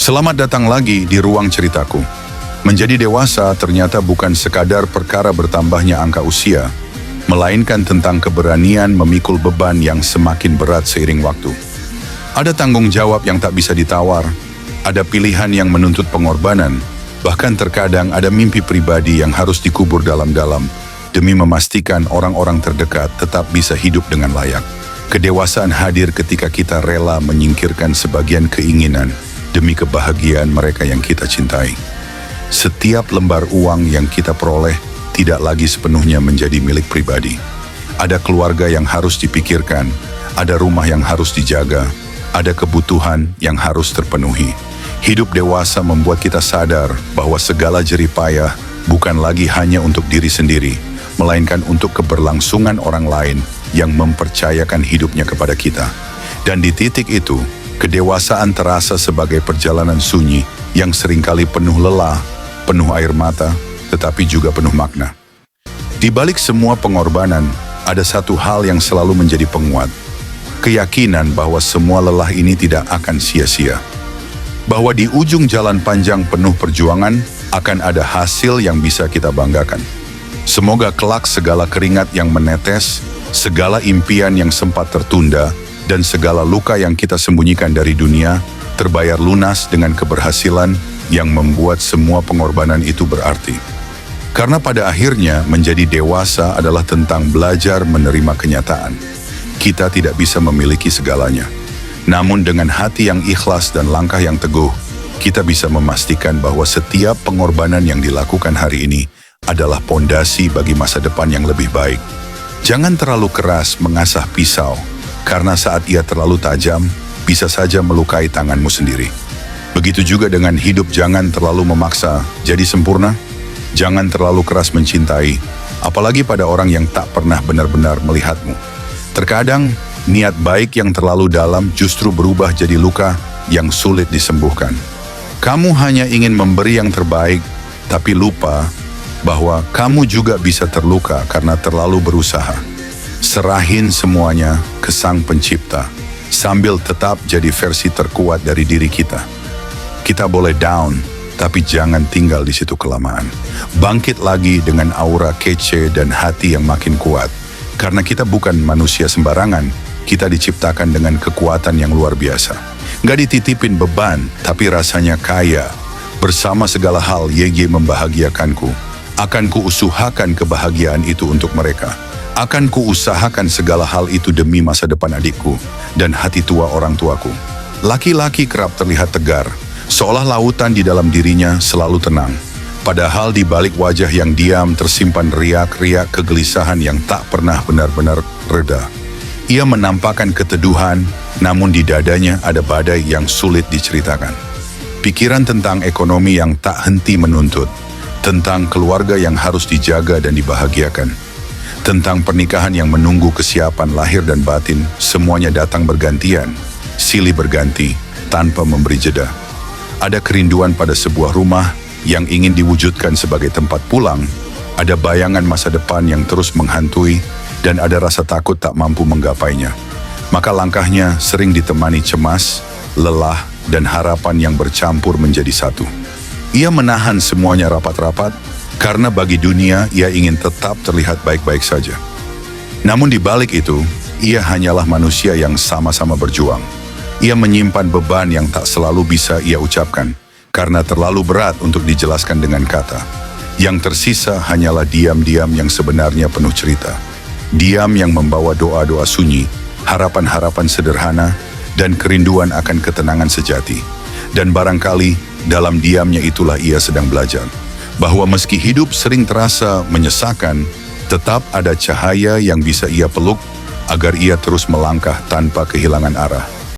Selamat datang lagi di ruang ceritaku. Menjadi dewasa ternyata bukan sekadar perkara bertambahnya angka usia, melainkan tentang keberanian memikul beban yang semakin berat seiring waktu. Ada tanggung jawab yang tak bisa ditawar, ada pilihan yang menuntut pengorbanan, bahkan terkadang ada mimpi pribadi yang harus dikubur dalam-dalam demi memastikan orang-orang terdekat tetap bisa hidup dengan layak. Kedewasaan hadir ketika kita rela menyingkirkan sebagian keinginan demi kebahagiaan mereka yang kita cintai. Setiap lembar uang yang kita peroleh tidak lagi sepenuhnya menjadi milik pribadi. Ada keluarga yang harus dipikirkan, ada rumah yang harus dijaga, ada kebutuhan yang harus terpenuhi. Hidup dewasa membuat kita sadar bahwa segala jerih payah bukan lagi hanya untuk diri sendiri, melainkan untuk keberlangsungan orang lain yang mempercayakan hidupnya kepada kita. Dan di titik itu, kedewasaan terasa sebagai perjalanan sunyi yang seringkali penuh lelah, penuh air mata, tetapi juga penuh makna. Di balik semua pengorbanan, ada satu hal yang selalu menjadi penguat. Keyakinan bahwa semua lelah ini tidak akan sia-sia. Bahwa di ujung jalan panjang penuh perjuangan, akan ada hasil yang bisa kita banggakan. Semoga kelak segala keringat yang menetes, segala impian yang sempat tertunda, dan segala luka yang kita sembunyikan dari dunia terbayar lunas dengan keberhasilan yang membuat semua pengorbanan itu berarti. Karena pada akhirnya menjadi dewasa adalah tentang belajar menerima kenyataan. Kita tidak bisa memiliki segalanya. Namun dengan hati yang ikhlas dan langkah yang teguh, kita bisa memastikan bahwa setiap pengorbanan yang dilakukan hari ini adalah pondasi bagi masa depan yang lebih baik. Jangan terlalu keras mengasah pisau, karena saat ia terlalu tajam, bisa saja melukai tanganmu sendiri. Begitu juga dengan hidup, jangan terlalu memaksa jadi sempurna. Jangan terlalu keras mencintai, apalagi pada orang yang tak pernah benar-benar melihatmu. Terkadang, niat baik yang terlalu dalam justru berubah jadi luka yang sulit disembuhkan. Kamu hanya ingin memberi yang terbaik, tapi lupa bahwa kamu juga bisa terluka karena terlalu berusaha. Serahin semuanya ke Sang Pencipta, sambil tetap jadi versi terkuat dari diri kita. Kita boleh down, tapi jangan tinggal di situ kelamaan. Bangkit lagi dengan aura kece dan hati yang makin kuat. Karena kita bukan manusia sembarangan, kita diciptakan dengan kekuatan yang luar biasa. Gak dititipin beban, tapi rasanya kaya. Bersama segala hal, YG membahagiakanku. Akan kuusahakan kebahagiaan itu untuk mereka. Akan kuusahakan segala hal itu demi masa depan adikku dan hati tua orang tuaku. Laki-laki kerap terlihat tegar, seolah lautan di dalam dirinya selalu tenang. Padahal di balik wajah yang diam tersimpan riak-riak kegelisahan yang tak pernah benar-benar reda. Ia menampakkan keteduhan, namun di dadanya ada badai yang sulit diceritakan. Pikiran tentang ekonomi yang tak henti menuntut, tentang keluarga yang harus dijaga dan dibahagiakan, tentang pernikahan yang menunggu kesiapan lahir dan batin, semuanya datang bergantian, silih berganti, tanpa memberi jeda. Ada kerinduan pada sebuah rumah yang ingin diwujudkan sebagai tempat pulang, ada bayangan masa depan yang terus menghantui, dan ada rasa takut tak mampu menggapainya. Maka langkahnya sering ditemani cemas, lelah, dan harapan yang bercampur menjadi satu. Ia menahan semuanya rapat-rapat, karena bagi dunia ia ingin tetap terlihat baik-baik saja. Namun di balik itu, ia hanyalah manusia yang sama-sama berjuang. Ia menyimpan beban yang tak selalu bisa ia ucapkan, karena terlalu berat untuk dijelaskan dengan kata. Yang tersisa hanyalah diam-diam yang sebenarnya penuh cerita. Diam yang membawa doa-doa sunyi, harapan-harapan sederhana, dan kerinduan akan ketenangan sejati. Dan barangkali dalam diamnya itulah ia sedang belajar bahwa meski hidup sering terasa menyesakan, tetap ada cahaya yang bisa ia peluk agar ia terus melangkah tanpa kehilangan arah.